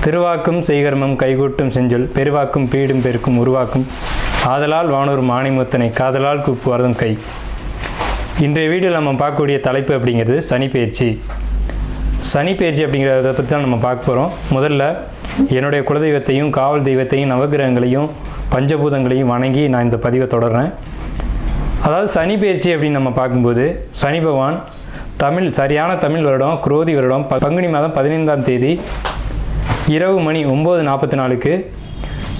திருவாக்கும் செய்கர்மம் கைகூட்டும் செஞ்சொல் பெருவாக்கும் பீடும் பெருக்கும் உருவாக்கும் ஆதலால் வானூர் மாணிமுத்தனை காதலால் கூப்புவதும் கை. இன்றைய வீடியோவில் நம்ம பார்க்கக்கூடிய தலைப்பு அப்படிங்கிறது சனிப்பெயர்ச்சி. சனிப்பெயர்ச்சி அப்படிங்கிறத பற்றி தான் நம்ம பார்க்க போகிறோம். முதல்ல என்னுடைய குலதெய்வத்தையும் காவல் தெய்வத்தையும் நவகிரகங்களையும் பஞ்சபூதங்களையும் வணங்கி நான் இந்த பதிவை தொடர்றேன். அதாவது சனிப்பெயர்ச்சி அப்படின்னு நம்ம பார்க்கும்போது சனி பகவான் சரியான தமிழ் வருடம் குரோதி வருடம் பங்குனி மாதம் 15ஆம் தேதி இரவு மணி 9:44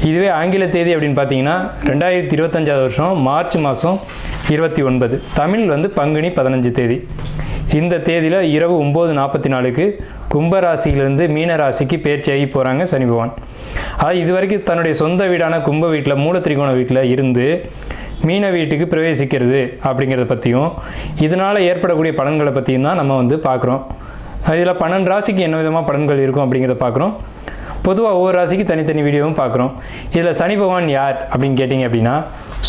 இதுவே ஆங்கில தேதி அப்படின்னு பார்த்தீங்கன்னா 2025 வருஷம் மார்ச் மாதம் 29, தமிழ் பங்குனி 15 தேதி. இந்த தேதியில் இரவு 9:44 கும்பராசியிலிருந்து மீன ராசிக்கு பெயர்ச்சியாகி போகிறாங்க சனி பகவான். அதாவது இது வரைக்கும் தன்னுடைய சொந்த வீடான கும்ப வீட்டில் மூலத்திரிகோண வீட்டில் இருந்து மீன வீட்டுக்கு பிரவேசிக்கிறது அப்படிங்கிறத பற்றியும் இதனால் ஏற்படக்கூடிய பலன்களை பற்றியும் தான் நம்ம பார்க்குறோம். இதில் 12 ராசிக்கு என்ன விதமாக பலன்கள் இருக்கும் அப்படிங்கிறத பார்க்குறோம். பொதுவாக ஒவ்வொரு ராசிக்கு தனித்தனி வீடியோவும் பார்க்குறோம். இதில் சனி பகவான் யார் அப்படின்னு கேட்டிங்க அப்படின்னா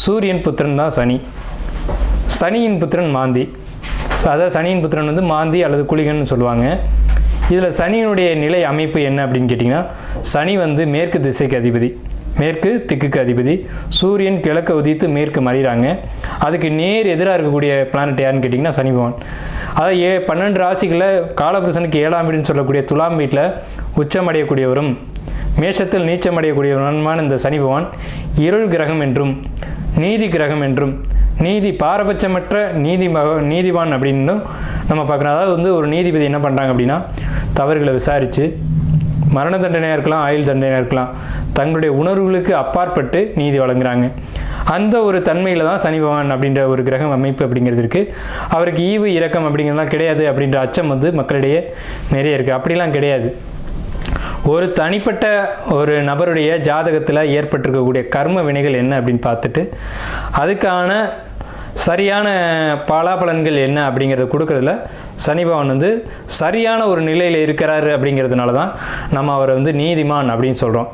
சூரியன் புத்திரன் தான் சனி. சனியின் புத்திரன் மாந்தி. அதாவது சனியின் புத்திரன் மாந்தி அல்லது குளிகன்னு சொல்லுவாங்க. இதில் சனியினுடைய நிலை அமைப்பு என்ன அப்படின்னு கேட்டிங்கன்னா சனி மேற்கு திசைக்கு அதிபதி, மேற்கு திக்குக்கு அதிபதி. சூரியன் கிழக்க உதித்து மேற்கு மறைகிறாங்க. அதுக்கு நேர் எதிராக இருக்கக்கூடிய பிளானட் யாருன்னு கேட்டிங்கன்னா சனி பகவான். அதாவது 12 ராசிகளில் காலபுருஷனுக்கு 7ஆம் வீடுன்னு சொல்லக்கூடிய துலாம் வீட்டில் உச்சமடையக்கூடியவரும் மேஷத்தில் நீச்சமடையக்கூடியவருமான இந்த சனி பகவான் இருள் கிரகம் என்றும் நீதி கிரகம் என்றும் நீதி பாரபட்சமற்ற நீதிவான் அப்படின்னு நம்ம பார்க்குறோம். அதாவது ஒரு நீதிபதி என்ன பண்ணுறாங்க அப்படின்னா தவறுகளை விசாரித்து மரண தண்டனையாக இருக்கலாம், ஆயுள் தண்டனையாக இருக்கலாம், தங்களுடைய உணர்வுகளுக்கு அப்பாற்பட்டு நீதி வழங்குறாங்க. அந்த ஒரு தன்மையில் தான் சனி பகவான் அப்படின்ற ஒரு கிரகம் அமைப்பு அப்படிங்கிறது இருக்குது. அவருக்கு ஈவு இரக்கம் அப்படிங்கிறதுலாம் கிடையாது அப்படின்ற அச்சம் மக்களிடையே நிறைய இருக்குது. அப்படிலாம் கிடையாது. ஒரு தனிப்பட்ட ஒரு நபருடைய ஜாதகத்தில் ஏற்பட்டிருக்கக்கூடிய கர்ம வினைகள் என்ன அப்படின்னு பார்த்துட்டு அதுக்கான சரியான பலாபலன்கள் என்ன அப்படிங்கிறத கொடுக்கறதுல சனி பகவான் சரியான ஒரு நிலையில் இருக்கிறாரு அப்படிங்கிறதுனால தான் நம்ம அவரை நீதிமான் அப்படின்னு சொல்கிறோம்.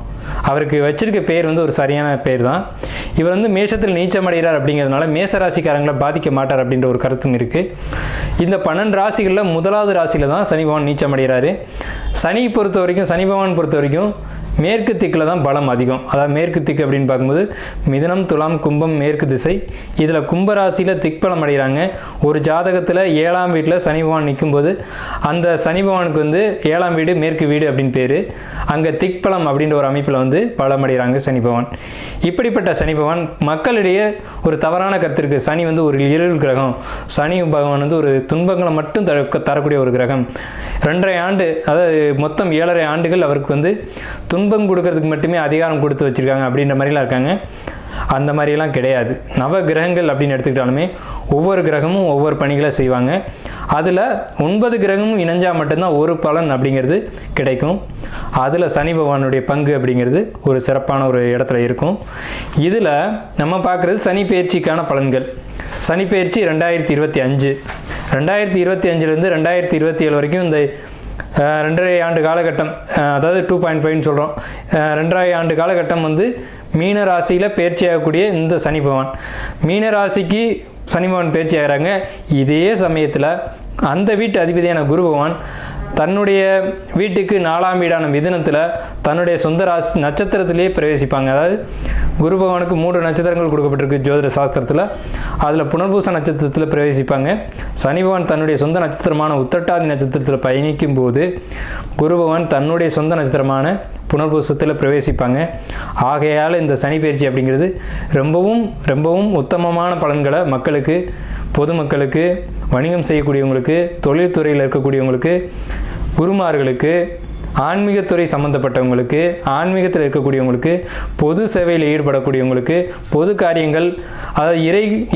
அவருக்கு வச்சிருக்க பேர் ஒரு சரியான பேர் தான். இவர் மேஷத்தில் நீச்சமடைகிறார் அப்படிங்கிறதுனால மேசராசிக்காரங்களை பாதிக்க மாட்டார் அப்படின்ற ஒரு கருத்தும் இருக்குது. இந்த 12 ராசிகளில் முதலாவது ராசியில் தான் சனி பகவான் நீச்சமடைகிறாரு. சனி பகவான் பொறுத்த வரைக்கும் மேற்கு திக்கில் தான் பலம் அதிகம். அதாவது மேற்கு திக்கு அப்படின்னு பார்க்கும்போது மிதுனம், துலாம், கும்பம் மேற்கு திசை. இதில் கும்பராசியில் திக்பலம் அடைகிறாங்க. ஒரு ஜாதகத்தில் 7ஆம் வீட்டில் சனி பகவான் நிற்கும்போது அந்த சனி பகவானுக்கு 7ஆம் வீடு மேற்கு வீடு அப்படின்னு பேர். அங்கே திக்பலம் அப்படின்ற ஒரு அமைப்பில் பலம் அடைகிறாங்க சனி பகவான். இப்படிப்பட்ட சனி பகவான் மக்களிடையே ஒரு தவறான கருத்து இருக்குது. சனி ஒரு இருள் கிரகம், சனி பகவான் ஒரு துன்பங்களை மட்டும் தரக்கூடிய ஒரு கிரகம். 2.5 ஆண்டு, அதாவது மொத்தம் 7.5 ஆண்டுகள் அவருக்கு துன்பம் கொடுக்கறதுக்கு மட்டுமே அதிகாரம் கொடுத்து வச்சுருக்காங்க அப்படின்ற மாதிரிலாம் இருக்காங்க. அந்த மாதிரிலாம் கிடையாது. நவ கிரகங்கள் அப்படின்னு எடுத்துக்கிட்டாலுமே ஒவ்வொரு கிரகமும் ஒவ்வொரு பணிகளை செய்வாங்க. அதில் 9 கிரகமும் இணைஞ்சால் மட்டும்தான் ஒரு பலன் அப்படிங்கிறது கிடைக்கும். அதில் சனி பகவானுடைய பங்கு அப்படிங்கிறது ஒரு சிறப்பான ஒரு இடத்துல இருக்கும். இதில் நம்ம பார்க்குறது சனி பெயர்ச்சிக்கான பலன்கள். சனி பெயர்ச்சி 2025, 2025லேருந்து 2027 வரைக்கும் இந்த 2.5 ஆண்டு காலகட்டம், அதாவது 2.5 சொல்கிறோம். 2.5 ஆண்டு காலகட்டம் மீன ராசியில் பயிற்சி ஆகக்கூடிய இந்த சனி பகவான் மீன ராசிக்கு சனி பகவான் பயிற்சி ஆகிறாங்க. இதே சமயத்தில் அந்த வீட்டு அதிபதியான குரு பகவான் தன்னுடைய வீட்டுக்கு 4ஆம் வீடான மிதுனத்தில் தன்னுடைய சொந்த ராசி நட்சத்திரத்திலேயே பிரவேசிப்பாங்க. அதாவது குரு பகவானுக்கு 3 நட்சத்திரங்கள் கொடுக்கப்பட்டிருக்கு ஜோதிட சாஸ்திரத்தில். அதில் புனர்பூச நட்சத்திரத்தில் பிரவேசிப்பாங்க. சனி பகவான் தன்னுடைய சொந்த நட்சத்திரமான உத்திரட்டாதி நட்சத்திரத்தில் பயணிக்கும் போது குரு பகவான் தன்னுடைய சொந்த நட்சத்திரமான புனர்பூசத்தில் பிரவேசிப்பாங்க. ஆகையால் இந்த சனி பயிற்சி அப்படிங்கிறது ரொம்பவும் ரொம்பவும் உத்தமமான பலன்களை மக்களுக்கு, பொதுமக்களுக்கு, வணிகம் செய்யக்கூடியவங்களுக்கு, தொழில்துறையில் இருக்கக்கூடியவங்களுக்கு, குருமார்களுக்கு, ஆன்மீகத்துறை சம்மந்தப்பட்டவங்களுக்கு, ஆன்மீகத்தில் இருக்கக்கூடியவங்களுக்கு, பொது சேவையில் ஈடுபடக்கூடியவங்களுக்கு, பொது காரியங்கள், அதாவது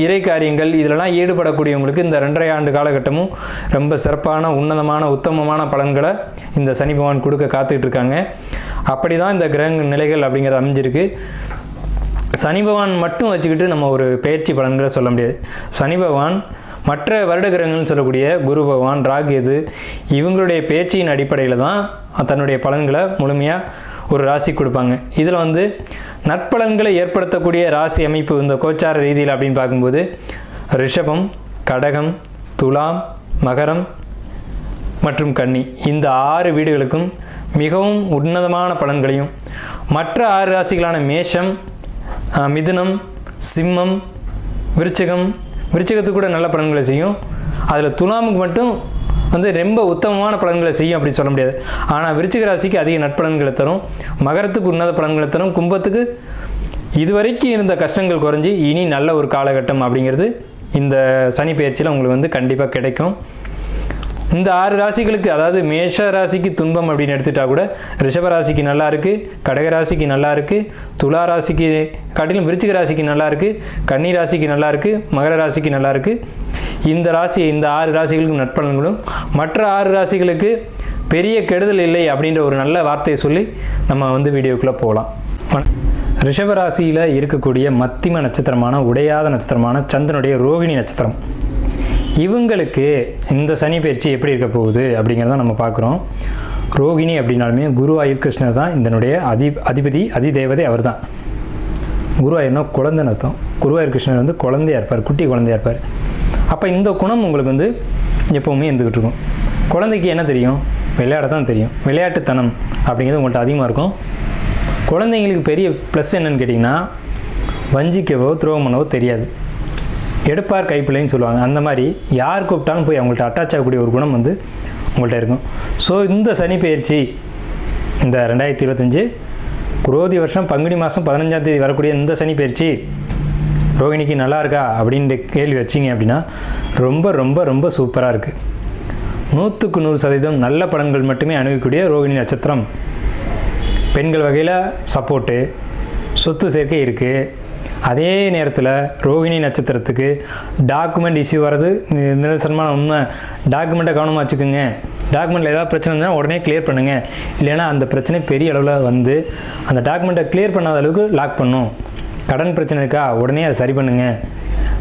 இறை காரியங்கள் இதிலெல்லாம் ஈடுபடக்கூடியவங்களுக்கு இந்த 2.5 ஆண்டு காலகட்டமும் ரொம்ப சிறப்பான உன்னதமான உத்தமமான பலன்களை இந்த சனி பகவான் கொடுக்க காத்துக்கிட்டு இருக்காங்க. அப்படி தான் இந்த கிரக நிலைகள் அப்படிங்கிறது அமைஞ்சிருக்கு. சனி பகவான் மட்டும் வச்சுக்கிட்டு நம்ம ஒரு பயிற்சி பலன்களை சொல்ல முடியாது. சனி பகவான் மற்ற வருட கிரகங்கள்னு சொல்லக்கூடிய குரு பகவான், ராகு, இவங்களுடைய பேச்சின் அடிப்படையில் தான் தன்னுடைய பலன்களை முழுமையாக ஒரு ராசி கொடுப்பாங்க. இதில் நற்பலன்களை ஏற்படுத்தக்கூடிய ராசி அமைப்பு இந்த கோச்சார ரீதியில் அப்படின்னு பார்க்கும்போது ரிஷபம், கடகம், துலாம், மகரம் மற்றும் கன்னி இந்த 6 வீடுகளுக்கும் மிகவும் உன்னதமான பலன்களையும், மற்ற 6 ராசிகளான மேஷம், மிதுனம், சிம்மம், விருச்சிகத்துக்கு கூட நல்ல பலன்களை செய்யும். அதில் துலாமுக்கு மட்டும் வந்து ரொம்ப உத்தமமான பலன்களை செய்யும் அப்படி சொல்ல முடியாது. ஆனால் விருச்சிக ராசிக்கு அதிக நட்பலன்களை தரும், மகரத்துக்கு உன்னத பலன்களை தரும், கும்பத்துக்கு இதுவரைக்கும் இருந்த கஷ்டங்கள் குறைஞ்சி இனி நல்ல ஒரு காலகட்டம் அப்படிங்கிறது இந்த சனி பெயர்ச்சியில் உங்களுக்கு வந்து கண்டிப்பாக கிடைக்கும். இந்த 6 ராசிகளுக்கு, அதாவது மேஷ ராசிக்கு துன்பம் அப்படின்னு எடுத்துட்டா கூட ரிஷப ராசிக்கு நல்லா இருக்குது, கடக ராசிக்கு நல்லா இருக்குது, துலா ராசிக்கு காட்டிலும் விருச்சிக ராசிக்கு நல்லா இருக்குது, கன்னி ராசிக்கு நல்லா இருக்குது, மகர ராசிக்கு நல்லா இருக்குது. இந்த 6 ராசிகளுக்கு நட்பலன்களும், மற்ற 6 ராசிகளுக்கு பெரிய கெடுதல் இல்லை அப்படின்ற ஒரு நல்ல வார்த்தையை சொல்லி நம்ம வந்து வீடியோக்குள்ளே போகலாம். ரிஷப ராசியில் இருக்கக்கூடிய மத்திம நட்சத்திரமான, உடையாத நட்சத்திரமான சந்திரனுடைய ரோகிணி நட்சத்திரம், இவங்களுக்கு இந்த சனி பயிற்சி எப்படி இருக்க போகுது அப்படிங்கிறத நம்ம பார்க்குறோம். ரோகிணி அப்படின்னாலுமே குருவாயூர் கிருஷ்ணர் தான் இதனுடைய அதிபதி, அதிதேவதை அவர் தான். குருவாயூர்னா குழந்தைன்னு அர்த்தம். குருவாயூர் கிருஷ்ணர் வந்து குழந்தையாக இருப்பார், குட்டி குழந்தையாக இருப்பார். அப்போ இந்த குணம் உங்களுக்கு வந்து எப்போவுமே இருந்துக்கிட்டு இருக்கும். குழந்தைக்கு என்ன தெரியும்? விளையாட தான் தெரியும். விளையாட்டுத்தனம் அப்படிங்கிறது உங்கள்கிட்ட அதிகமாக இருக்கும். குழந்தைங்களுக்கு பெரிய ப்ளஸ் என்னன்னு கேட்டிங்கன்னா, வஞ்சிக்கவோ துரோகம் பண்ணவோ தெரியாது. எடுப்பார் கைப்பிள்ளைன்னு சொல்லுவாங்க. அந்த மாதிரி யார் கூப்பிட்டாலும் போய் அவங்கள்ட்ட அட்டாச் ஆகக்கூடிய ஒரு குணம் வந்து உங்கள்கிட்ட இருக்கும். ஸோ இந்த சனி பெயர்ச்சி இந்த 2025 குரோதி வருஷம் பங்குனி மாதம் 15ஆம் தேதி வரக்கூடிய இந்த சனி பெயர்ச்சி ரோகிணிக்கு நல்லா இருக்கா அப்படின்ற கேள்வி வச்சிங்க அப்படின்னா ரொம்ப ரொம்ப ரொம்ப சூப்பராக இருக்குது. 100க்கு 100% நல்ல பலன்கள் மட்டுமே அணுகக்கூடிய ரோகிணி நட்சத்திரம். பெண்கள் வகையில் சப்போர்ட்டு, சொத்து சேர்க்கை இருக்குது. அதே நேரத்தில் ரோகிணி நட்சத்திரத்துக்கு டாக்குமெண்ட் இஷ்யூ வர்றது நிதர்சனமான உண்மை. டாக்குமெண்ட்டை கவனமாக வச்சுக்கோங்க. டாக்குமெண்ட்டில் ஏதாவது பிரச்சனை இருந்தால் உடனே கிளியர் பண்ணுங்கள். இல்லைன்னா அந்த பிரச்சனை பெரிய அளவில் வந்து அந்த டாக்குமெண்ட்டை கிளியர் பண்ணாத அளவுக்கு லாக் பண்ணும். கடன் பிரச்சனை இருக்கா, உடனே அதை சரி பண்ணுங்கள்.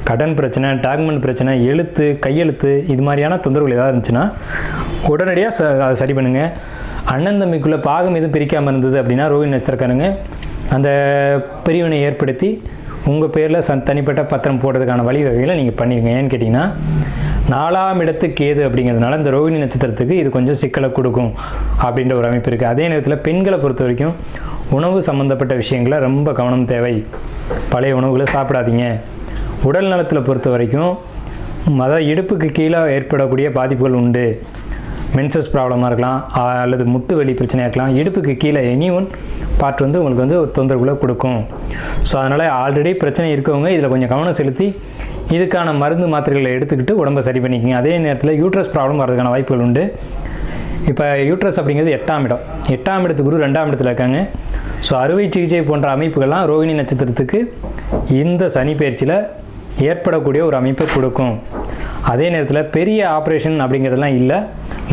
கடன் பிரச்சனை, டாக்குமெண்ட் பிரச்சனை, எழுத்து, கையெழுத்து, இது மாதிரியான தொந்தரவுகள் ஏதாவது இருந்துச்சுன்னா உடனடியாக அதை சரி பண்ணுங்கள். அண்ணன் தம்பிக்குள்ளே பாகம் எதுவும் பிரிக்காமல் இருந்தது அப்படின்னா ரோகிணி நட்சத்திரக்காரங்க அந்த பிரிவினை ஏற்படுத்தி உங்கள் பேரில் தனிப்பட்ட பத்திரம் போடுறதுக்கான வழிவகைகளை நீங்கள் பண்ணிடுங்க. ஏன்னு கேட்டிங்கன்னா 4ஆம் இடத்து கேது அப்படிங்கிறதுனால இந்த ரோகிணி நட்சத்திரத்துக்கு இது கொஞ்சம் சிக்கலை கொடுக்கும் அப்படின்ற ஒரு அமைப்பு இருக்குது. அதே நேரத்தில் பெண்களை பொறுத்த வரைக்கும் உணவு சம்மந்தப்பட்ட விஷயங்களை ரொம்ப கவனம் தேவை. பழைய உணவுகளை சாப்பிடாதீங்க. உடல் நலத்தில் பொறுத்த வரைக்கும் அதாவது இடுப்புக்கு கீழே ஏற்படக்கூடிய பாதிப்புகள் உண்டு. மென்சஸ் ப்ராப்ளமாக இருக்கலாம், அல்லது முட்டு வலி பிரச்சனையாக இருக்கலாம். இடுப்புக்கு கீழே எனி ஒன் பார்ட் வந்து உங்களுக்கு வந்து ஒரு தொந்தரவுகளை கொடுக்கும். ஸோ அதனால் ஆல்ரெடி பிரச்சனை இருக்கவங்க இதில் கொஞ்சம் கவனம் செலுத்தி இதுக்கான மருந்து மாத்திரைகளை எடுத்துக்கிட்டு உடம்பை சரி பண்ணிக்கோங்க. அதே நேரத்தில் யூட்ரஸ் ப்ராப்ளம் வர்றதுக்கான வாய்ப்புகள் உண்டு. இப்போ யூட்ரஸ் அப்படிங்கிறது 8ஆம் இடம். 8ஆம் இடத்துக்கு குரு 2ஆம் இடத்துல இருக்காங்க. ஸோ அறுவை சிகிச்சை போன்ற அமைப்புகள்லாம் ரோகிணி நட்சத்திரத்துக்கு இந்த சனி பயிற்சியில் ஏற்படக்கூடிய ஒரு அமைப்பை கொடுக்கும். அதே நேரத்தில் பெரிய ஆப்ரேஷன் அப்படிங்கிறதுலாம் இல்லை.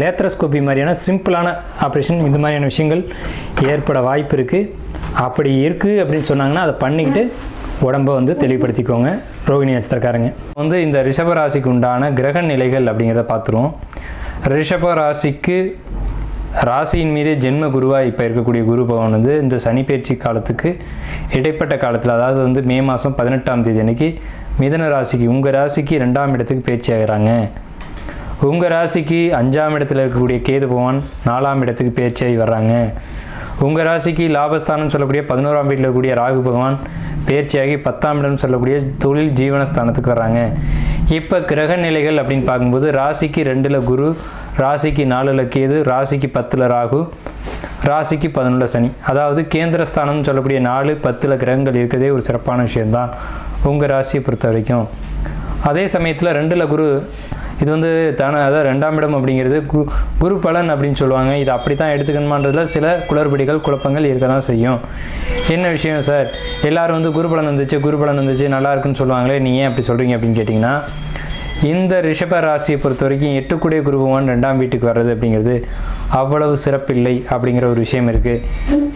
லேப்ரோஸ்கோபி மாதிரியான சிம்பிளான ஆப்ரேஷன், இந்த மாதிரியான விஷயங்கள் ஏற்பட வாய்ப்பு இருக்குது. அப்படி இருக்குது அப்படின்னு சொன்னாங்கன்னா அதை பண்ணிக்கிட்டு உடம்பை வந்து தெளிவுபடுத்திக்கோங்க ரோகிணி நட்சத்திரக்காரங்க. வந்து இந்த ரிஷப ராசிக்கு உண்டான கிரக நிலைகள் அப்படிங்கிறத பார்த்துருவோம். ரிஷப ராசிக்கு ராசியின் மீது ஜென்ம குருவாக இப்போ இருக்கக்கூடிய குரு பகவான் வந்து இந்த சனி பயிற்சி காலத்துக்கு இடைப்பட்ட காலத்தில், அதாவது வந்து மே மாதம் 18ஆம் தேதி அன்னைக்கு மிதன ராசிக்கு, உங்கள் ராசிக்கு 2ஆம் இடத்துக்கு பயிற்சி ஆகிறாங்க. உங்கள் ராசிக்கு 5ஆம் இடத்துல இருக்கக்கூடிய கேது பகவான் 4ஆம் இடத்துக்கு பயிற்சியாகி வர்றாங்க. உங்கள் ராசிக்கு லாபஸ்தானம் சொல்லக்கூடிய 11ஆம் வீட்டில் இருக்கக்கூடிய ராகு பகவான் பயிற்சியாகி 10ஆம் இடம் சொல்லக்கூடிய தொழில் ஜீவனஸ்தானத்துக்கு வர்றாங்க. இப்போ கிரக நிலைகள் அப்படின்னு பார்க்கும்போது ராசிக்கு 2ல் குரு, ராசிக்கு 4ல் கேது, ராசிக்கு 10ல் ராகு, ராசிக்கு 11ல் சனி. அதாவது கேந்திரஸ்தானம்னு சொல்லக்கூடிய 4, 10ல் கிரகங்கள் இருக்கிறதே ஒரு சிறப்பான விஷயம்தான் உங்கள் ராசியை பொறுத்த வரைக்கும். அதே சமயத்தில் 2ல் குரு, இது வந்து அதாவது 2ஆம் இடம் அப்படிங்கிறது குரு பலன் அப்படின்னு சொல்லுவாங்க. இது அப்படி தான் எடுத்துக்கணுமான்றதுல சில குளறுபடிகள், குழப்பங்கள் இருக்க தான் செய்யும். என்ன விஷயம் சார், எல்லோரும் வந்து குரு பலன் வந்துச்சு நல்லா இருக்குன்னு சொல்லுவாங்களே, நீ ஏன் அப்படி சொல்கிறீங்க அப்படின்னு கேட்டிங்கன்னா, இந்த ரிஷப ராசியை பொறுத்த வரைக்கும் 8 குரு பகவான் 2ஆம் வீட்டுக்கு வர்றது அப்படிங்கிறது அவ்வளவு சிறப்பில்லை அப்படிங்கிற ஒரு விஷயம் இருக்குது.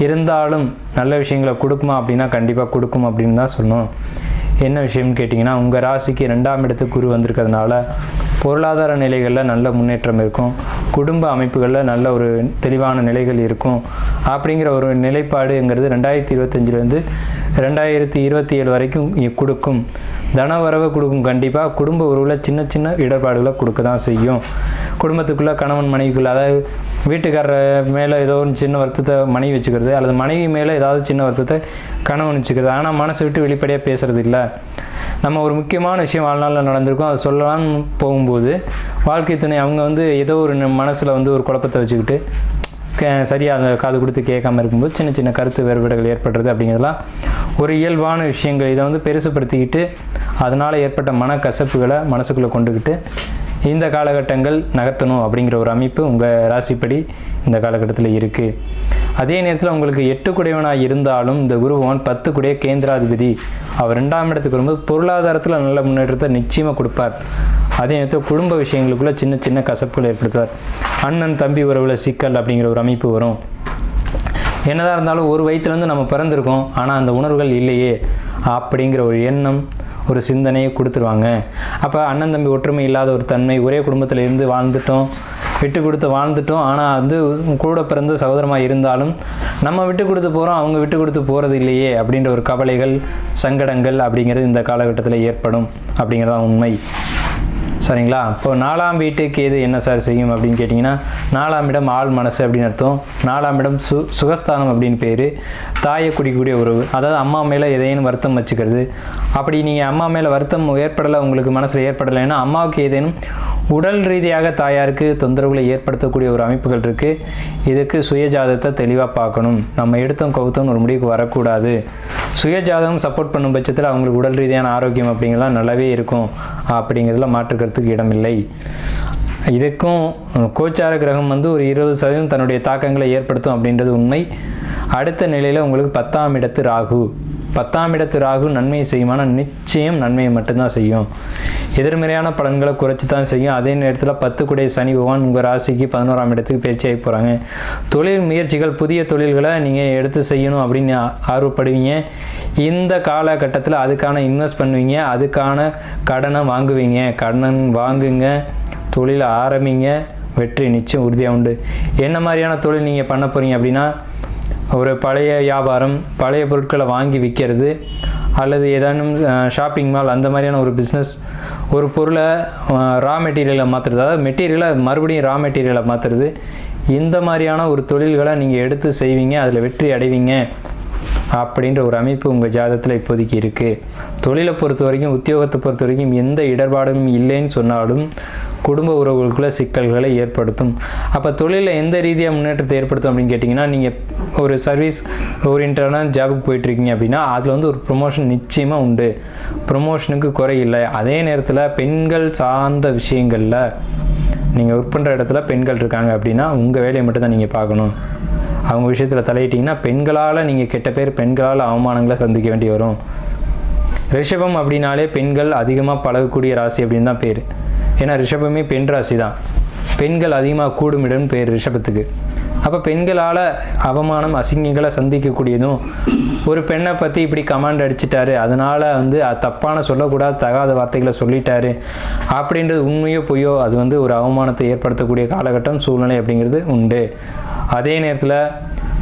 இருந்தாலும் நல்ல விஷயங்களை கொடுக்குமா அப்படின்னா கண்டிப்பாக கொடுக்கும் அப்படின்னு தான் சொல்லணும். என்ன விஷயம்னு கேட்டிங்கன்னா, உங்கள் ராசிக்கு 2ஆம் இடத்துக்கு குரு வந்திருக்கிறதுனால பொருளாதார நிலைகளில் நல்ல முன்னேற்றம் இருக்கும், குடும்ப அமைப்புகளில் நல்ல ஒரு தெளிவான நிலைகள் இருக்கும் அப்படிங்கிற ஒரு நிலைப்பாடுங்கிறது 2025 2027 வரைக்கும் கொடுக்கும். தனவரவை கொடுக்கும். கண்டிப்பாக குடும்ப உறவில் சின்ன சின்ன இடர்பாடுகளை கொடுக்க தான் செய்யும். குடும்பத்துக்குள்ளே கணவன் மனைவிக்குள்ளே, அதாவது வீட்டுக்காரர் மேலே ஏதோ ஒரு சின்ன வருத்தத்தை மனைவி வச்சுக்கிறது, அல்லது மனைவி மேலே ஏதாவது சின்ன வருத்தத்தை கணவன் வச்சுக்கிறது. ஆனால் மனசை விட்டு வெளிப்படையாக பேசுகிறது இல்லை. நம்ம ஒரு முக்கியமான விஷயம் வாழ்நாளில் நடந்திருக்கும், அதை சொல்லலான்னு போகும்போது வாழ்க்கை துணை அவங்க ஏதோ ஒரு மனசில் ஒரு குழப்பத்தை வச்சுக்கிட்டு சரியாக அந்த காது கொடுத்து கேட்காம இருக்கும்போது சின்ன சின்ன கருத்து வேறுபாடுகள் ஏற்படுறது அப்படிங்கிறதுலாம் ஒரு இயல்பான விஷயங்கள். இதை பெருசுப்படுத்திக்கிட்டு அதனால் ஏற்பட்ட மனக்கசப்புகளை மனசுக்குள்ளே கொண்டுக்கிட்டு இந்த காலகட்டங்கள் நகர்த்தணும் அப்படிங்கிற ஒரு அமைப்பு உங்கள் ராசிப்படி இந்த காலகட்டத்தில் இருக்குது. அதே நேரத்தில் உங்களுக்கு 8 குடையவனாக இருந்தாலும் இந்த குரு பகவான் 10 குடைய கேந்திராதிபதி. அவர் 2ஆம் இடத்துக்கு வரும்போது பொருளாதாரத்தில் நல்ல முன்னேற்றத்தை நிச்சயமாக கொடுப்பார். அதே நேரத்தில் குடும்ப விஷயங்களுக்குள்ள சின்ன சின்ன கசப்புகள் ஏற்படுத்துவார். அண்ணன் தம்பி உறவில் சிக்கல் அப்படிங்கிற ஒரு அமைப்பு வரும். என்னதான் இருந்தாலும் ஒரு வயிற்றுலேருந்து நம்ம பிறந்திருக்கோம், ஆனால் அந்த உணர்வுகள் இல்லையே அப்படிங்கிற ஒரு எண்ணம், ஒரு சிந்தனையை கொடுத்துருவாங்க. அப்போ அண்ணன் தம்பி ஒற்றுமை இல்லாத ஒரு தன்மை, ஒரே குடும்பத்தில் இருந்து வாழ்ந்துட்டோம், விட்டு கொடுத்து வாழ்ந்துட்டோம், ஆனால் கூட பிறந்த சகோதரமாக இருந்தாலும் நம்ம விட்டு கொடுத்து போகிறோம், அவங்க விட்டு கொடுத்து போகிறது இல்லையே அப்படின்ற ஒரு கவலைகள், சங்கடங்கள் அப்படிங்கிறது இந்த காலகட்டத்தில் ஏற்படும் அப்படிங்கிறதான் உண்மை. சரிங்களா? இப்போ 4ஆம் வீட்டுக்கு எது என்ன சார் செய்யும் அப்படின்னு கேட்டிங்கன்னா, 4ஆம் இடம் ஆள் மனசு அப்படின்னு அர்த்தம். 4ஆம் இடம் சுகஸ்தானம் அப்படின்னு பேர். தாயை குடிக்கக்கூடிய உறவு, அதாவது அம்மா மேலே ஏதேனும் வருத்தம் வச்சுக்கிறது. அப்படி நீங்கள் அம்மா மேலே வருத்தம் ஏற்படலை, உங்களுக்கு மனசில் ஏற்படலைன்னா அம்மாவுக்கு ஏதேனும் உடல் ரீதியாக தாயாருக்கு தொந்தரவுகளை ஏற்படுத்தக்கூடிய ஒரு அமைப்புகள் இருக்குது. இதுக்கு சுயஜாதத்தை தெளிவாக பார்க்கணும். நம்ம எடுத்தோம் கவுத்தோம் ஒரு முடிவுக்கு வரக்கூடாது. சுயஜாதகம் சப்போர்ட் பண்ணும் பட்சத்தில் அவங்களுக்கு உடல் ரீதியான ஆரோக்கியம் அப்படிங்கிறலாம் நல்லாவே இருக்கும் அப்படிங்கிறதுல மாற்றுக்கிறதுக்கு இடமில்லை. இதுக்கும் கோச்சார கிரகம் ஒரு 20% தன்னுடைய தாக்கங்களை ஏற்படுத்தும் அப்படின்றது உண்மை. அடுத்த நிலையில் உங்களுக்கு 10ஆம் இடத்து ராகு. 10ஆம் இடத்து ராகு நன்மையை செய்யுமான நிச்சயம் நன்மையை மட்டும்தான் செய்யும். எதிர்மறையான பலன்களை குறைச்சி தான் செய்யும். அதே நேரத்தில் 10 குடைய சனி பகவான் உங்கள் ராசிக்கு 11ஆம் இடத்துக்கு பேச்சாகி போகிறாங்க. தொழில் முயற்சிகள், புதிய தொழில்களை நீங்கள் எடுத்து செய்யணும் அப்படின்னு ஆர்வப்படுவீங்க. இந்த காலகட்டத்தில் அதுக்கான இன்வெஸ்ட் பண்ணுவீங்க, அதுக்கான கடனை வாங்குவீங்க. கடன் வாங்குங்க, தொழிலை ஆரம்பிங்க, வெற்றி நிச்சயம் உறுதியாக உண்டு. என்ன மாதிரியான தொழில் நீங்கள் பண்ண போகிறீங்க அப்படின்னா, ஒரு பழைய வியாபாரம், பழைய பொருட்களை வாங்கி விற்கிறது, அல்லது ஏதானும் ஷாப்பிங் மால், அந்த மாதிரியான ஒரு பிஸ்னஸ். ஒரு பொருளை ரா மெட்டீரியலை மாற்றுறது, அதாவது மெட்டீரியலை மறுபடியும் ரா மெட்டீரியலை மாற்றுறது. இந்த மாதிரியான ஒரு தொழில்களை நீங்கள் எடுத்து செய்வீங்க, அதில் வெற்றி அடைவீங்க அப்படின்ற ஒரு அமைப்பு உங்கள் ஜாதகத்தில் இப்போதைக்கு இருக்குது. தொழிலை பொறுத்த வரைக்கும், உத்தியோகத்தை பொறுத்த வரைக்கும் எந்த இடர்பாடும் இல்லைன்னு சொன்னாலும் குடும்ப உறவுகளுக்குள்ள சிக்கல்களை ஏற்படுத்தும். அப்போ தொழிலில் எந்த ரீதியாக முன்னேற்றத்தை ஏற்படுத்தும் அப்படின்னு கேட்டிங்கன்னா, நீங்கள் ஒரு சர்வீஸ் ஓரியன்டான ஜாபுக்கு போயிட்டுருக்கீங்க அப்படின்னா அதில் ஒரு ப்ரொமோஷன் நிச்சயமாக உண்டு. ப்ரொமோஷனுக்கு குறையில்லை. அதே நேரத்தில் பெண்கள் சார்ந்த விஷயங்களில் நீங்கள் ஒர்க் பண்ணுற இடத்துல பெண்கள் இருக்காங்க அப்படின்னா உங்கள் வேலையை மட்டும் தான் நீங்கள் பார்க்கணும். அவங்க விஷயத்தில் தலையிட்டிங்கன்னா பெண்களால் நீங்கள் கெட்ட பேர், பெண்களால் அவமானங்களை சந்திக்க வேண்டி வரும். ரிஷபம் அப்படின்னாலே பெண்கள் அதிகமாக பழகக்கூடிய ராசி அப்படின்னு தான் பேர். ஏன்னா ரிஷபமே பெண் ராசி தான். பெண்கள் அதிகமாக கூடும் இடம்னு பேர் ரிஷபத்துக்கு. அப்போ பெண்களால் அவமானம், அசிங்கங்களை சந்திக்கக்கூடியதும், ஒரு பெண்ணை பற்றி இப்படி கமாண்ட் அடிச்சிட்டாரு, அதனால் தப்பான சொல்லக்கூடாது தகாத வார்த்தைகளை சொல்லிட்டாரு அப்படின்றது உண்மையோ பொய்யோ, அது ஒரு அவமானத்தை ஏற்படுத்தக்கூடிய காலகட்டம், சூழ்நிலை அப்படிங்கிறது உண்டு. அதே நேரத்தில்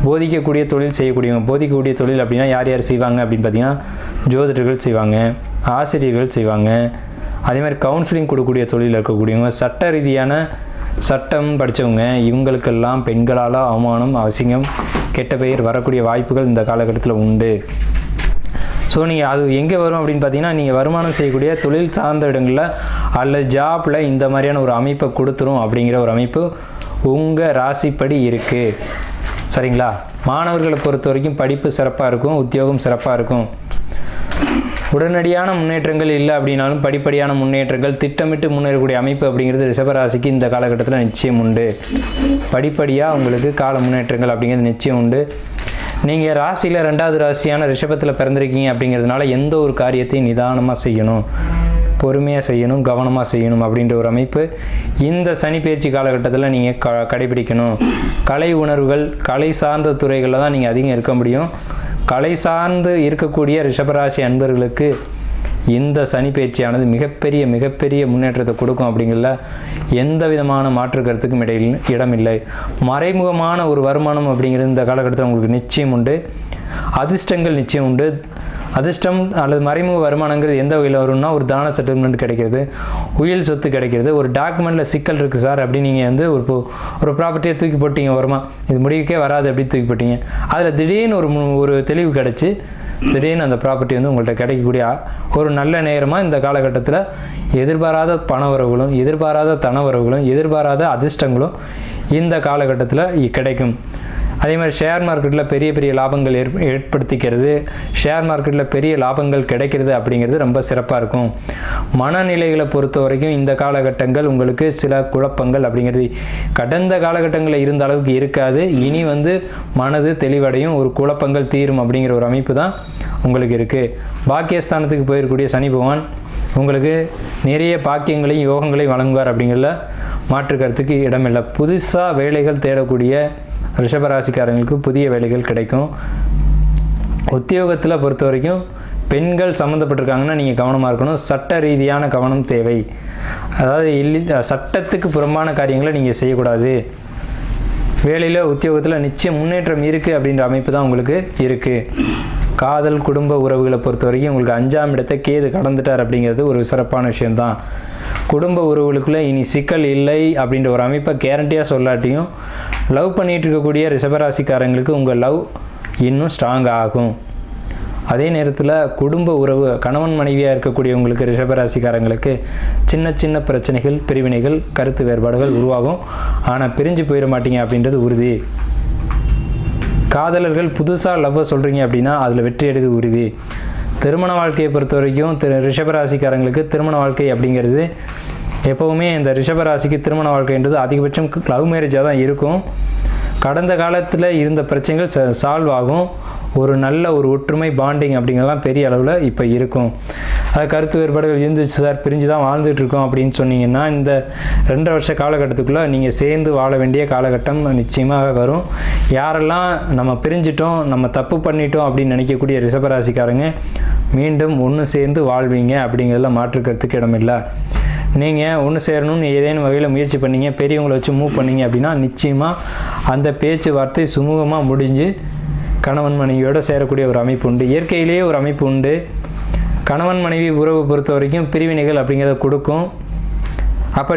போதிக்கக்கூடிய தொழில் செய்யக்கூடியவங்க, போதிக்கக்கூடிய தொழில் அப்படின்னா யார் யார் செய்வாங்க அப்படின்னு பார்த்தீங்கன்னா, ஜோதிடர்கள் செய்வாங்க, ஆசிரியர்கள் செய்வாங்க, அதே மாதிரி கவுன்சிலிங் கொடுக்கக்கூடிய தொழில் இருக்கக்கூடியவங்க, சட்ட ரீதியான சட்டம் படித்தவங்க, இவங்களுக்கெல்லாம் பெண்களால் அவமானம், அசிங்கம், கெட்ட பெயர் வரக்கூடிய வாய்ப்புகள் இந்த காலகட்டத்தில் உண்டு. ஸோ நீங்கள் அது எங்கே வரும் அப்படின்னு பார்த்தீங்கன்னா, நீங்கள் வருமானம் செய்யக்கூடிய தொழில் சார்ந்த இடங்களில் அல்லது ஜாப்பில் இந்த மாதிரியான ஒரு அமைப்பை கொடுத்துரும் அப்படிங்கிற ஒரு அமைப்பு உங்கள் ராசிப்படி இருக்குது. சரிங்களா? மாணவர்களை பொறுத்த வரைக்கும் படிப்பு சிறப்பாக இருக்கும், உத்தியோகம் சிறப்பாக இருக்கும். உடனடியான முன்னேற்றங்கள் இல்லை அப்படின்னாலும் படிப்படியான முன்னேற்றங்கள், திட்டமிட்டு முன்னேறக்கூடிய அமைப்பு அப்படிங்கிறது ரிஷபராசிக்கு இந்த காலகட்டத்தில் நிச்சயம் உண்டு. படிப்படியாக உங்களுக்கு கால முன்னேற்றங்கள் அப்படிங்கிறது நிச்சயம் உண்டு. நீங்கள் ராசியில் 2வது ராசியான ரிஷபத்தில் பிறந்திருக்கீங்க அப்படிங்கிறதுனால எந்த ஒரு காரியத்தையும் நிதானமாக செய்யணும், பொறுமையாக செய்யணும், கவனமாக செய்யணும் அப்படின்ற ஒரு அமைப்பு இந்த சனி பயிற்சி காலகட்டத்தில் நீங்கள் கடைபிடிக்கணும். கலை உணர்வுகள், கலை சார்ந்த துறைகளில் தான் நீங்கள் அதிகம் இருக்க முடியும். கலை சார்ந்து இருக்கக்கூடிய ரிஷபராசி அன்பர்களுக்கு இந்த சனி பயிற்சியானது மிகப்பெரிய முன்னேற்றத்தை கொடுக்கும் அப்படிங்கிறதுல எந்த விதமான மாற்று கருத்துக்கும் இடமில்லை. மறைமுகமான ஒரு வருமானம் அப்படிங்கிறது இந்த காலகட்டத்தில் உங்களுக்கு நிச்சயம் உண்டு. அதிர்ஷ்டங்கள் நிச்சயம் உண்டு. அதிர்ஷ்டம் அல்லது மறைமுக வருமானங்கள் எந்த வகையில் வரும்னா, ஒரு தான செட்டில்மெண்ட் கிடைக்கிறது, உயில் சொத்து கிடைக்கிறது, ஒரு டாக்குமெண்ட்டில் சிக்கல் இருக்குது சார் அப்படி நீங்கள் வந்து ஒரு ப்ராப்பர்ட்டியை தூக்கி போட்டிங்க, வருமா இது முடிவுக்கே வராது அப்படி தூக்கி போட்டிங்க, அதில் திடீர்னு ஒரு தெளிவு கிடச்சி திடீர்னு அந்த ப்ராப்பர்ட்டி வந்து உங்கள்கிட்ட கிடைக்கக்கூடிய ஒரு நல்ல நேரமாக இந்த காலகட்டத்தில் எதிர்பாராத பணவரவுகளும் எதிர்பாராத தனவரவுகளும் எதிர்பாராத அதிர்ஷ்டங்களும் இந்த காலகட்டத்தில் கிடைக்கும். அதே மாதிரி ஷேர் மார்க்கெட்டில் பெரிய லாபங்கள் ஏற்படுத்திக்கிறது, ஷேர் மார்க்கெட்டில் பெரிய லாபங்கள் கிடைக்கிறது அப்படிங்கிறது ரொம்ப சிறப்பாக இருக்கும். மனநிலைகளை பொறுத்த வரைக்கும் இந்த காலகட்டங்கள் உங்களுக்கு சில குழப்பங்கள் அப்படிங்கிறது கடந்த காலகட்டங்களில் இருந்த அளவுக்கு இருக்காது. இனி வந்து மனது தெளிவடையும், ஒரு குழப்பங்கள் தீரும் அப்படிங்கிற ஒரு அமைப்பு தான் உங்களுக்கு இருக்குது. பாக்கியஸ்தானத்துக்கு போயிருக்கக்கூடிய சனி பகவான் உங்களுக்கு நிறைய பாக்கியங்களையும் யோகங்களையும் வழங்குவார் அப்படிங்கிறத மாற்று கருத்துக்கு இடமில்லை. புதுசாக வேலைகள் தேடக்கூடிய ரிஷபராசிக்காரங்களுக்கு புதிய வேலைகள் கிடைக்கும். உத்தியோகத்தில் பொறுத்த வரைக்கும் பெண்கள் சம்மந்தப்பட்டிருக்காங்கன்னா நீங்கள் கவனமாக இருக்கணும். சட்ட ரீதியான கவனம் தேவை. அதாவது சட்டத்துக்கு புறம்பான காரியங்களை நீங்கள் செய்யக்கூடாது. வேலையில் உத்தியோகத்தில் நிச்சயம் முன்னேற்றம் இருக்குது அப்படின்ற அமைப்பு தான் உங்களுக்கு இருக்குது. காதல் குடும்ப உறவுகளை பொறுத்த வரைக்கும் உங்களுக்கு 5ஆம் இடத்தை கேது கடந்துட்டார் அப்படிங்கிறது ஒரு சிறப்பான விஷயம்தான். குடும்ப உறவுகளுக்குள்ளே இனி சிக்கல் இல்லை அப்படின்ற ஒரு அமைப்பை கேரண்டியாக சொல்லாட்டியும் லவ் பண்ணிகிட்டு இருக்கக்கூடிய ரிஷபராசிக்காரங்களுக்கு உங்கள் லவ் இன்னும் ஸ்ட்ராங் ஆகும். அதே நேரத்தில் குடும்ப உறவு கணவன் மனைவியாக இருக்கக்கூடியவங்களுக்கு ரிஷபராசிக்காரங்களுக்கு சின்ன பிரச்சனைகள், பிரிவினைகள், கருத்து வேறுபாடுகள் உருவாகும். ஆனால் பிரிஞ்சு போயிட மாட்டீங்க அப்படின்றது உறுதி. காதலர்கள் புதுசாக லவ்வை சொல்கிறீங்க அப்படின்னா அதில் வெற்றி அடைவது உறுதி. திருமண வாழ்க்கையை பொறுத்த வரைக்கும் ரிஷபராசிக்காரங்களுக்கு திருமண வாழ்க்கை அப்படிங்கிறது எப்போவுமே இந்த ரிஷபராசிக்கு திருமண வாழ்க்கைன்றது அதிகபட்சம் லவ் மேரேஜாக தான் இருக்கும். கடந்த காலத்தில் இருந்த பிரச்சனைகள் சால்வ் ஆகும். ஒரு நல்ல ஒரு ஒற்றுமை பாண்டிங் அப்படிங்கிறலாம் பெரிய அளவில் இப்போ இருக்கும். அது கருத்து வேறுபாடுகள் இருந்துச்சு சார், பிரிஞ்சு தான் வாழ்ந்துட்டு இருக்கோம் அப்படின்னு சொன்னீங்கன்னா இந்த 2 வருஷ காலகட்டத்துக்குள்ளே நீங்கள் சேர்ந்து வாழ வேண்டிய காலகட்டம் நிச்சயமாக வரும். யாரெல்லாம் நம்ம பிரிஞ்சிட்டோம், நம்ம தப்பு பண்ணிட்டோம் அப்படின்னு நினைக்கக்கூடிய ரிஷபராசிக்காரங்க மீண்டும் ஒன்று சேர்ந்து வாழ்வீங்க அப்படிங்கிறதுல மாற்றுக்கிறதுக்கு இடமில்லை. நீங்கள் ஒன்று சேரணும்னு ஏதேனும் வகையில் முயற்சி பண்ணீங்க, பெரியவங்களை வச்சு மூவ் பண்ணீங்க அப்படின்னா நிச்சயமாக அந்த பேச்சுவார்த்தை சுமூகமாக முடிஞ்சு கணவன் மனைவியோடு சேரக்கூடிய ஒரு அமைப்பு உண்டு. இயற்கையிலேயே ஒரு அமைப்பு உண்டு. கணவன் மனைவி உறவை பொறுத்த வரைக்கும் பிரிவினைகள் அப்படிங்கிறத கொடுக்கும். அப்போ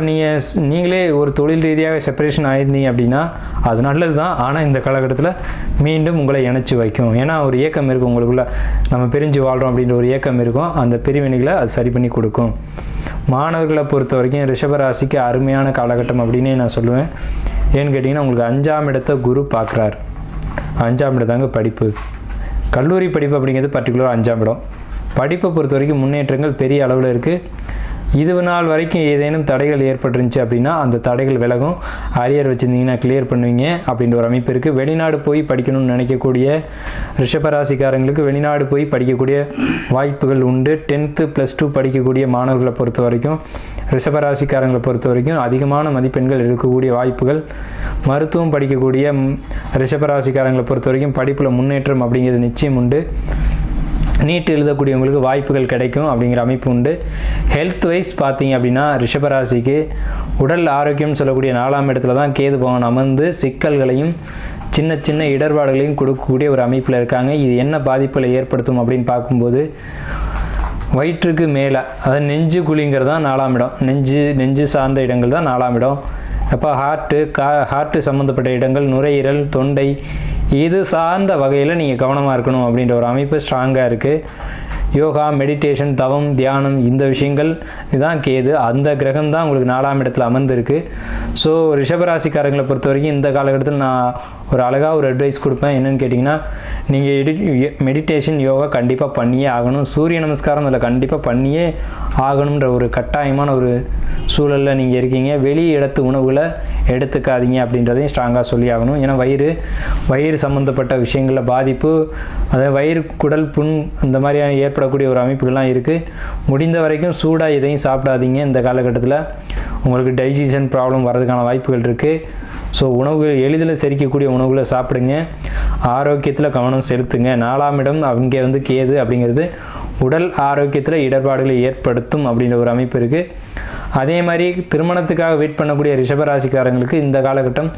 நீங்களே ஒரு தொழில் ரீதியாக செப்பரேஷன் ஆயிருந்தீங்க அப்படின்னா அது நல்லது தான். ஆனால் இந்த காலகட்டத்தில் மீண்டும் உங்களை இணைச்சி வைக்கும். ஏன்னா ஒரு ஏக்கம் இருக்கும் உங்களுக்குள்ள, நம்ம பிரிஞ்சு வாழ்கிறோம் அப்படின்ற ஒரு ஏக்கம் இருக்கும். அந்த பிரிவினைகளை அது சரி பண்ணி கொடுக்கும். மாணவர்களை பொறுத்த வரைக்கும் ரிஷபராசிக்கு அருமையான காலகட்டம் அப்படின்னே நான் சொல்லுவேன். ஏன்னு கேட்டிங்கன்னா உங்களுக்கு 5ஆம் இடத்தை குரு பார்க்குறார். 5ஆம் இடம் தாங்க படிப்பு. கல்லூரி படிப்பு அப்படிங்கிறது பர்டிகுலராக 5ஆம் இடம். படிப்பை பொறுத்த வரைக்கும் முன்னேற்றங்கள் பெரிய அளவில் இருக்குது. இது நாள் வரைக்கும் ஏதேனும் தடைகள் ஏற்பட்டுருந்துச்சு அப்படின்னா அந்த தடைகள் விலகும். அரியர் வச்சுருந்தீங்கன்னா கிளியர் பண்ணுவீங்க அப்படின்ற ஒரு அமைப்பு இருக்குது. வெளிநாடு போய் படிக்கணும்னு நினைக்கக்கூடிய ரிஷபராசிக்காரங்களுக்கு வெளிநாடு போய் படிக்கக்கூடிய வாய்ப்புகள் உண்டு. 10th +2 படிக்கக்கூடிய மாணவர்களை பொறுத்த வரைக்கும் ரிஷபராசிக்காரங்களை பொறுத்த வரைக்கும் அதிகமான மதிப்பெண்கள் இருக்கக்கூடிய வாய்ப்புகள். மருத்துவம் படிக்கக்கூடிய ரிஷபராசிக்காரங்களை பொறுத்த வரைக்கும் படிப்பில் முன்னேற்றம் அப்படிங்கிறது நிச்சயம் உண்டு. நீட் எழுதக்கூடியவங்களுக்கு வாய்ப்புகள் கிடைக்கும் அப்படிங்கிற அமைப்பு உண்டு. ஹெல்த் வைஸ் பார்த்தீங்க அப்படின்னா ரிஷபராசிக்கு உடல் ஆரோக்கியம் சொல்லக்கூடிய 4ஆம் இடத்துல தான் கேது பகவான் அமர்ந்து சிக்கல்களையும் சின்ன இடர்பாடுகளையும் கொடுக்கக்கூடிய ஒரு அமைப்பில் இருக்காங்க. இது என்ன பாதிப்புகளை ஏற்படுத்தும் அப்படின்னு பார்க்கும்போது வயிற்றுக்கு மேலே, அதாவது நெஞ்சு குழிங்கிறது தான் 4ஆம் இடம். நெஞ்சு சார்ந்த இடங்கள் தான் 4ஆம் இடம். அப்போ ஹார்ட்டு சம்மந்தப்பட்ட இடங்கள், நுரையீரல், தொண்டை, இது சார்ந்த வகையில் நீங்கள் கவனமாக இருக்கணும் அப்படின்ற ஒரு அமைப்பு ஸ்ட்ராங்காக இருக்குது. யோகா, மெடிடேஷன், தவம், தியானம், இந்த விஷயங்கள் இதுதான் கேது. அந்த கிரகம் தான் உங்களுக்கு 4ஆம் இடத்துல அமர்ந்துருக்கு. ஸோ ரிஷபராசிக்காரங்களை பொறுத்த வரைக்கும் இந்த காலகட்டத்தில் நான் ஒரு அழகாக ஒரு அட்வைஸ் கொடுப்பேன். என்னென்னு கேட்டிங்கன்னா, நீங்கள் மெடிடேஷன், யோகா கண்டிப்பாக பண்ணியே ஆகணும். சூரிய நமஸ்காரம் அதில் கண்டிப்பாக பண்ணியே ஆகணுன்ற ஒரு கட்டாயமான ஒரு சூழலில் நீங்கள் இருக்கீங்க. வெளி இடத்து உணவுகளை எடுத்துக்காதீங்க அப்படின்றதையும் ஸ்ட்ராங்காக சொல்லி ஆகணும். ஏன்னா வயிறு சம்மந்தப்பட்ட விஷயங்களில் பாதிப்பு, அதாவது வயிறு, குடல் புண் அந்த மாதிரியான ஏற்படக்கூடிய ஒரு அமைப்புகள்லாம் இருக்குது. முடிந்த வரைக்கும் சூடாக எதையும் சாப்பிடாதீங்க. இந்த காலகட்டத்தில் உங்களுக்கு டைஜஷன் ப்ராப்ளம் வர்றதுக்கான வாய்ப்புகள் இருக்குது. ஸோ உணவுகள் எளிதில் செரிக்கக்கூடிய உணவுகளை சாப்பிடுங்க. ஆரோக்கியத்தில் கவனம் செலுத்துங்க. 4ஆம் இடம் அங்கே கேது அப்படிங்கிறது உடல் ஆரோக்கியத்தில் இடர்பாடுகளை ஏற்படுத்தும் அப்படின்ற ஒரு அமைப்பு இருக்குது. அதே மாதிரி திருமணத்துக்காக வெயிட் பண்ணக்கூடிய ரிஷபராசிக்காரங்களுக்கு இந்த காலகட்டம்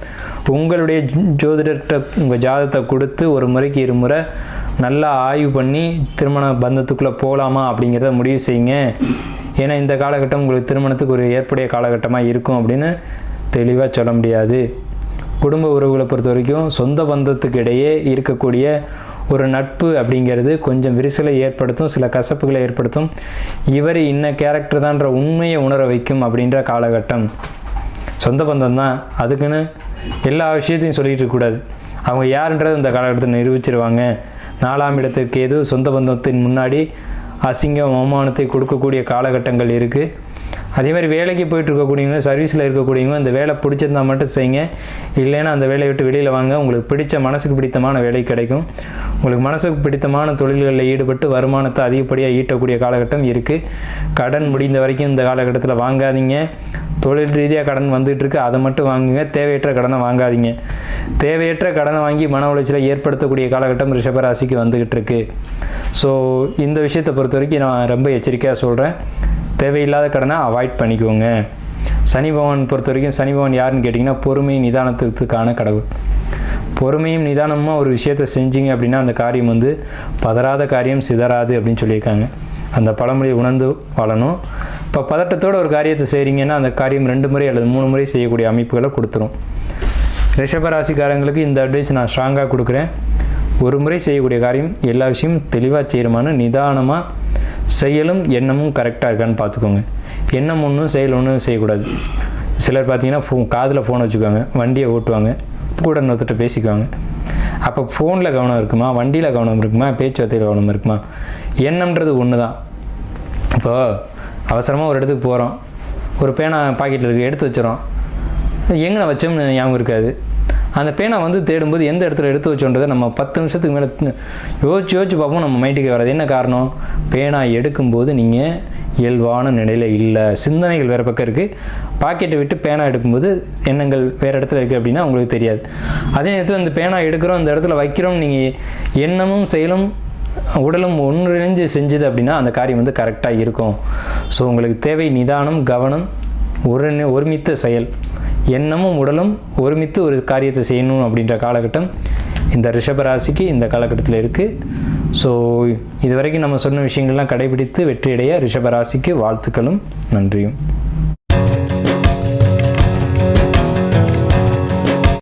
உங்களுடைய ஜோதிடர்கிட்ட உங்கள் ஜாதகத்தை கொடுத்து ஒரு முறைக்கு இருமுறை நல்லா ஆய்வு பண்ணி திருமண பந்தத்துக்குள்ளே போகலாமா அப்படிங்கிறத முடிவு செய்யுங்க. ஏன்னா இந்த காலகட்டம் உங்களுக்கு திருமணத்துக்கு ஒரு ஏற்புடைய காலகட்டமாக இருக்கும் அப்படின்னு தெளிவாக சொல்ல முடியாது. குடும்ப உறவுகளை பொறுத்த வரைக்கும் சொந்த பந்தத்துக்கு இடையே இருக்கக்கூடிய ஒரு நட்பு அப்படிங்கிறது கொஞ்சம் விரிசலை ஏற்படுத்தும், சில கசப்புகளை ஏற்படுத்தும். இவர் இன்ன கேரக்டர் தான்ற உண்மையை உணர வைக்கும் அப்படின்ற காலகட்டம். சொந்த பந்தம் தான், அதுக்குன்னு எல்லா விஷயத்தையும் சொல்லிகிட்டு இருக்கக்கூடாது. அவங்க யாருன்றது இந்த காலகட்டத்தை நிரூபிச்சிருவாங்க. 4ஆம் இடத்துக்கு எது சொந்த பந்தத்தின் முன்னாடி அசிங்கம் அவமானத்தை கொடுக்கக்கூடிய காலகட்டங்கள் இருக்குது. அதே மாதிரி வேலைக்கு போயிட்டு இருக்கக்கூடியவங்க, சர்வீஸில் இருக்கக்கூடியவங்க அந்த வேலை பிடிச்சிருந்தா மட்டும் செய்யுங்க. இல்லைன்னா அந்த வேலையை விட்டு வெளியில் வாங்க. உங்களுக்கு பிடிச்ச மனசுக்கு பிடித்தமான வேலை கிடைக்கும். உங்களுக்கு மனசுக்கு பிடித்தமான தொழில்களில் ஈடுபட்டு வருமானத்தை அதிகப்படியாக ஈட்டக்கூடிய காலகட்டம் இருக்குது. கடன் முடிந்த வரைக்கும் இந்த காலகட்டத்தில் வாங்காதீங்க. தொழில் ரீதியாக கடன் வந்துகிட்டு இருக்கு, அதை மட்டும் வாங்குங்க. தேவையற்ற கடனை வாங்காதீங்க. தேவையற்ற கடனை வாங்கி மன உளைச்சலை ஏற்படுத்தக்கூடிய காலகட்டம் ரிஷபராசிக்கு வந்துக்கிட்டு இருக்கு. ஸோ இந்த விஷயத்தை பொறுத்த வரைக்கும் நான் ரொம்ப எச்சரிக்கையாக சொல்கிறேன். தேவையில்லாத கடனை அவாய்ட் பண்ணிக்கோங்க. சனி பகவான் பொறுத்த வரைக்கும், சனி பகவான் யாருன்னு கேட்டிங்கன்னா பொறுமை நிதானத்துக்கான கடவுள். பொறுமையும் நிதானமாக ஒரு விஷயத்தை செஞ்சீங்க அப்படின்னா அந்த காரியம் வந்து பதறாத காரியம் சிதறாது அப்படின்னு சொல்லியிருக்காங்க. அந்த பழமொழியை உணர்ந்து வாழணும். இப்போ பதட்டத்தோடு ஒரு காரியத்தை செய்கிறீங்கன்னா அந்த காரியம் 2 முறை அல்லது 3 முறை செய்யக்கூடிய அமைப்புகளை கொடுத்துரும். ரிஷபராசிக்காரங்களுக்கு இந்த அட்வைஸ் நான் ஸ்ட்ராங்காக கொடுக்குறேன். ஒரு முறை செய்யக்கூடிய காரியம் எல்லா விஷயமும் தெளிவாக செய்யணுமான்னு நிதானமாக செயலும் எண்ணமும் கரெக்டாக இருக்கான்னு பார்த்துக்கோங்க. எண்ணம் ஒன்றும் செயல் ஒன்றும் செய்யக்கூடாது. சிலர் பார்த்தீங்கன்னா காதில் ஃபோன் வச்சுக்குவாங்க, வண்டியை ஓட்டுவாங்க, கூட இன்னொருத்தட்ட பேசிக்குவாங்க. அப்போ ஃபோனில் கவனம் இருக்குமா, வண்டியில் கவனம் இருக்குமா, பேச்சுவார்த்தையில் கவனம் இருக்குமா? எண்ணம்ன்றது ஒன்று தான். இப்போது அவசரமாக ஒரு இடத்துக்கு போகிறோம், ஒரு பேனா பாக்கெட்டில் இருக்குது, எடுத்து வச்சிடறோம். எங்கே வச்சோம்னு ஞாபகம் இருக்காது. அந்த பேனா வந்து தேடும்போது எந்த இடத்துல எடுத்து வச்சோன்றதை நம்ம 10 நிமிஷத்துக்கு மேலே யோசிச்சு பார்ப்போம். நம்ம மைண்டுக்கு வராது. என்ன காரணம்? பேனா எடுக்கும்போது நீங்கள் இயல்பான நிலையில் இல்லை, சிந்தனைகள் வேறு பக்கம் இருக்குது. பாக்கெட்டை விட்டு பேனா எடுக்கும்போது எண்ணங்கள் வேறு இடத்துல இருக்குது அப்படின்னா உங்களுக்கு தெரியாது. அதே நேரத்தில் அந்த பேனா எடுக்கிறோம், அந்த இடத்துல வைக்கிறோம், நீங்கள் எண்ணமும் செயலும் உடலும் ஒன்றிணைஞ்சு செஞ்சுது அப்படின்னா அந்த காரியம் வந்து கரெக்டாக இருக்கும். ஸோ உங்களுக்கு தேவை நிதானம், கவனம், ஒருமித்த செயல். எண்ணமும் உடலும் ஒருமித்து ஒரு காரியத்தை செய்யணும் அப்படின்ற காலகட்டம் இந்த ரிஷபராசிக்கு இந்த காலகட்டத்தில் இருக்குது. ஸோ இது வரைக்கும் நம்ம சொன்ன விஷயங்கள்லாம் கடைபிடித்து வெற்றியடைய ரிஷபராசிக்கு வாழ்த்துக்களும் நன்றியும்.